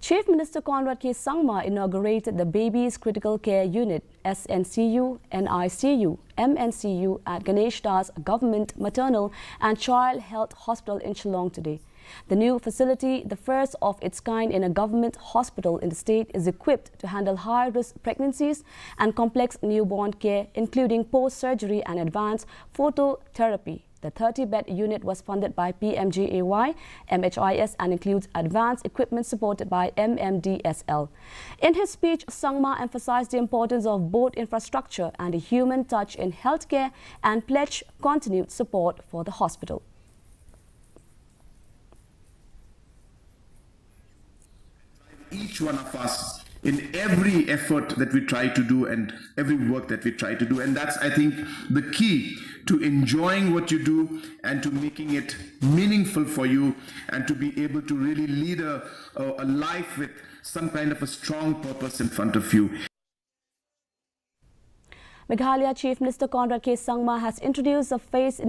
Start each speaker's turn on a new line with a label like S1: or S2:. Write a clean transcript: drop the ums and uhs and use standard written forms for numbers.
S1: Chief Minister Conrad K. Sangma inaugurated the Babies Critical Care Unit (SNCU, NICU, MNCU) at Ganesh Government Maternal and Child Health Hospital in Shillong today. The new facility, the first of its kind in a government hospital in the state, is equipped to handle high-risk pregnancies and complex newborn care, including post-surgery and advanced phototherapy. The 30-bed unit was funded by PMGAY, MHIS, and includes advanced equipment supported by MMDSL. In his speech, Sangma emphasized the importance of both infrastructure and a human touch in healthcare and pledged continued support for the hospital.
S2: Each one of us in every effort that we try to do and every work that we try to do. And that's, I think, the key to enjoying what you do and to making it meaningful for you and to be able to really lead a life with some kind of a strong purpose in front of you.
S1: Meghalaya Chief Minister Conrad K. Sangma has introduced a phase